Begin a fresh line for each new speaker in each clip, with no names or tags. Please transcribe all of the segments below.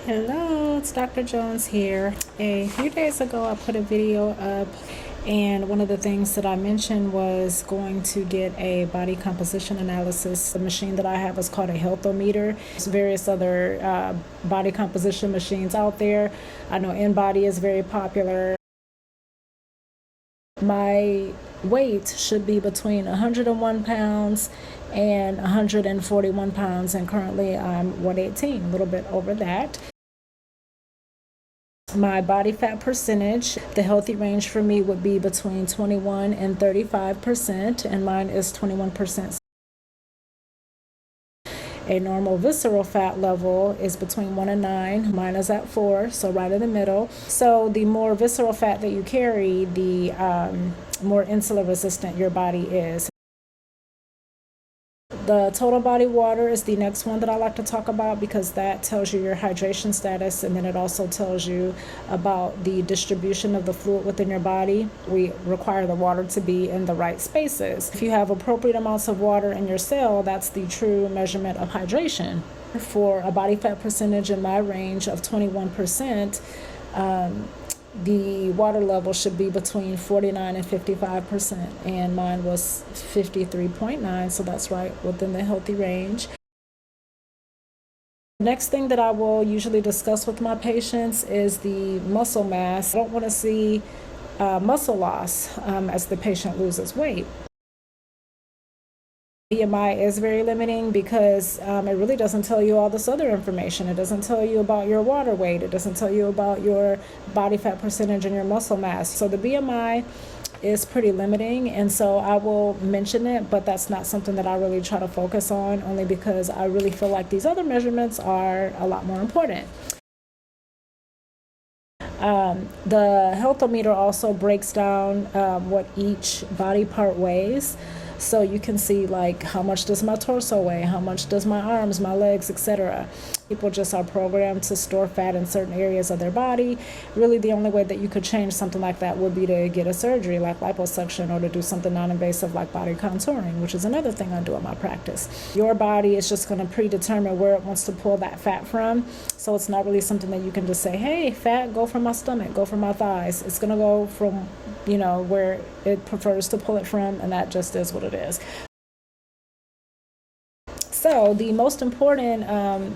Hello, it's Dr. Jones here. A few days ago, I put a video up, and one of the things that I mentioned was going to get a body composition analysis. The machine that I have is called a healthometer. There's various other body composition machines out there. I know InBody is very popular. My weight should be between 101 pounds and 141 pounds, and currently I'm 118, a little bit over that. My body fat percentage, the healthy range for me would be between 21 and 35%, and mine is 21%. A normal visceral fat level is between 1 and 9. Mine is at 4, so right in the middle. So the more visceral fat that you carry, the more insulin resistant your body is. The total body water is the next one that I like to talk about because that tells you your hydration status, and then it also tells you about the distribution of the fluid within your body. We require the water to be in the right spaces. If you have appropriate amounts of water in your cell, that's the true measurement of hydration. For a body fat percentage in my range of 21%, the water level should be between 49 and 55%, and mine was 53.9, so that's right within the healthy range. Next thing that I will usually discuss with my patients is the muscle mass. I don't want to see muscle loss as the patient loses weight. BMI is very limiting because it really doesn't tell you all this other information. It doesn't tell you about your water weight. It doesn't tell you about your body fat percentage and your muscle mass. So the BMI is pretty limiting, and so I will mention it, but that's not something that I really try to focus on, only because I really feel like these other measurements are a lot more important. The healthometer also breaks down what each body part weighs. So you can see, like, how much does my torso weigh, how much does my arms, my legs, etc. People just are programmed to store fat in certain areas of their body. Really, the only way that you could change something like that would be to get a surgery like liposuction, or to do something non-invasive like body contouring, which is another thing I do in my practice. Your body is just going to predetermine where it wants to pull that fat from. So it's not really something that you can just say, hey, fat, go from my stomach, go from my thighs. It's going to go from, where it prefers to pull it from, and that just is what it is. So the most important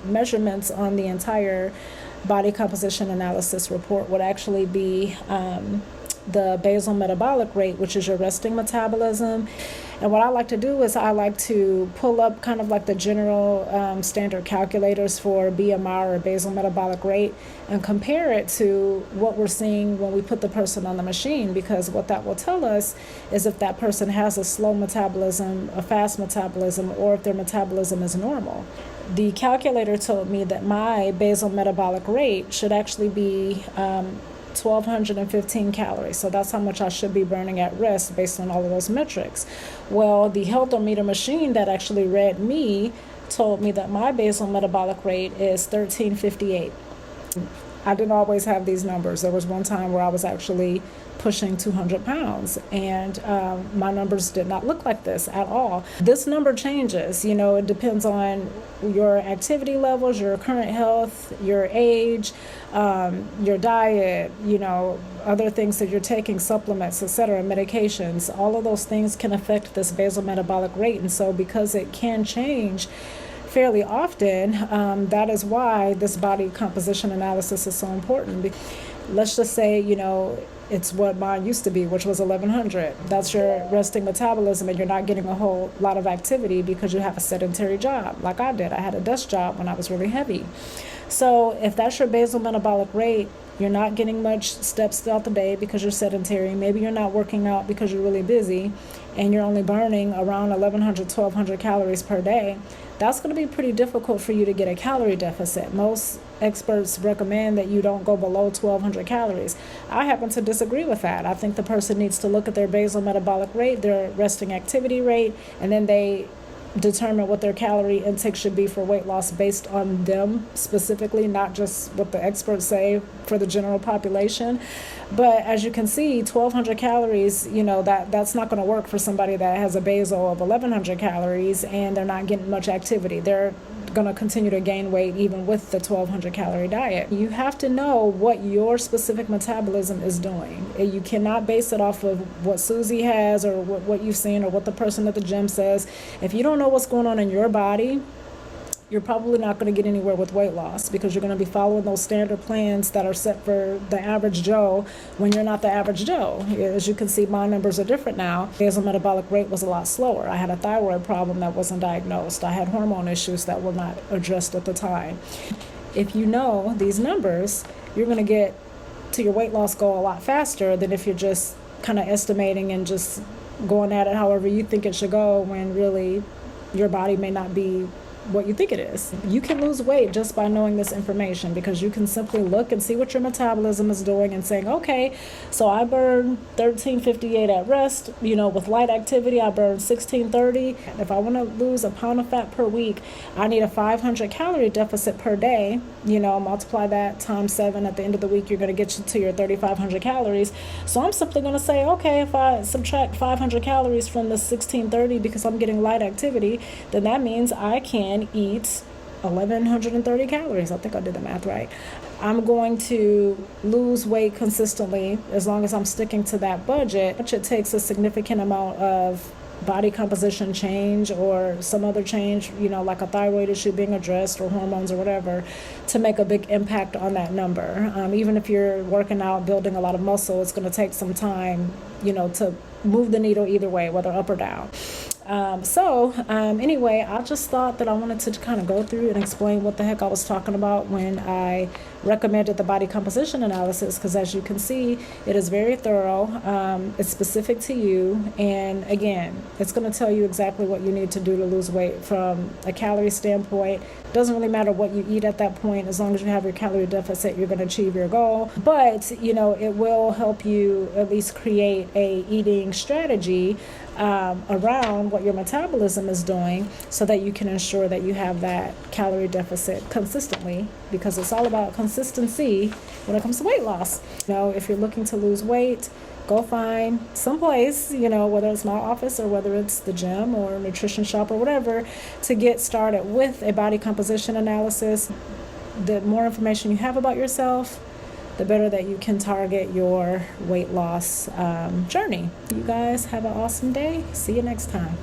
measurements on the entire body composition analysis report would actually be the basal metabolic rate, which is your resting metabolism. And what I like to do is I like to pull up kind of like the general standard calculators for BMI, or basal metabolic rate, and compare it to what we're seeing when we put the person on the machine, because what that will tell us is if that person has a slow metabolism, a fast metabolism, or if their metabolism is normal. The calculator told me that my basal metabolic rate should actually be 1,215 calories. So that's how much I should be burning at rest based on all of those metrics. Well, the healthometer machine that actually read me told me that my basal metabolic rate is 1,358. I didn't always have these numbers. There was one time where I was actually pushing 200 pounds, and my numbers did not look like this at all. This number changes. It depends on your activity levels, your current health, your age, your diet, other things that you're taking, supplements, etc., medications. All of those things can affect this basal metabolic rate, and so because it can change fairly often, that is why this body composition analysis is so important. Let's just say, it's what mine used to be, which was 1,100. That's your resting metabolism, and you're not getting a whole lot of activity because you have a sedentary job, like I did. I had a desk job when I was really heavy. So if that's your basal metabolic rate, you're not getting much steps throughout the day because you're sedentary. Maybe you're not working out because you're really busy, and you're only burning around 1,100, 1,200 calories per day. That's going to be pretty difficult for you to get a calorie deficit. Most experts recommend that you don't go below 1,200 calories. I happen to disagree with that. I think the person needs to look at their basal metabolic rate, their resting activity rate, and then they determine what their calorie intake should be for weight loss based on them specifically, not just what the experts say for the general population. But as you can see, 1,200 calories, that's not going to work for somebody that has a basal of 1,100 calories and they're not getting much activity. They're going to continue to gain weight even with the 1,200 calorie diet. You have to know what your specific metabolism is doing. You cannot base it off of what Susie has or what you've seen or what the person at the gym says. If you don't know what's going on in your body, you're probably not going to get anywhere with weight loss, because you're going to be following those standard plans that are set for the average Joe when you're not the average Joe. As you can see, my numbers are different now. Basal metabolic rate was a lot slower. I had a thyroid problem that wasn't diagnosed. I had hormone issues that were not addressed at the time. If you know these numbers, you're going to get to your weight loss goal a lot faster than if you're just kind of estimating and just going at it however you think it should go, when really your body may not be what you think it is. You can lose weight just by knowing this information, because you can simply look and see what your metabolism is doing and saying, okay, so I burn 1358 at rest, with light activity I burn 1630. If I want to lose a pound of fat per week, I need a 500 calorie deficit per day. Multiply that times 7. At the end of the week, you're going to get you to your 3,500 calories. So I'm simply going to say, okay, if I subtract 500 calories from the 1630 because I'm getting light activity, then that means I can eat 1,130 calories. I think I did the math right. I'm going to lose weight consistently as long as I'm sticking to that budget. It takes a significant amount of body composition change or some other change, like a thyroid issue being addressed or hormones or whatever, to make a big impact on that number. Even if you're working out, building a lot of muscle, it's going to take some time, to move the needle either way, whether up or down. Anyway, I just thought that I wanted to kind of go through and explain what the heck I was talking about when I recommended the body composition analysis, because as you can see, it is very thorough. It's specific to you, and again, it's going to tell you exactly what you need to do to lose weight from a calorie standpoint. It doesn't really matter what you eat at that point. As long as you have your calorie deficit, you're going to achieve your goal. But it will help you at least create a eating strategy around what your metabolism is doing, so that you can ensure that you have that calorie deficit consistently, because it's all about consistency when it comes to weight loss. If you're looking to lose weight, go find someplace, whether it's my office or whether it's the gym or nutrition shop or whatever, to get started with a body composition analysis. The more information you have about yourself, the better that you can target your weight loss journey. You guys have an awesome day. See you next time.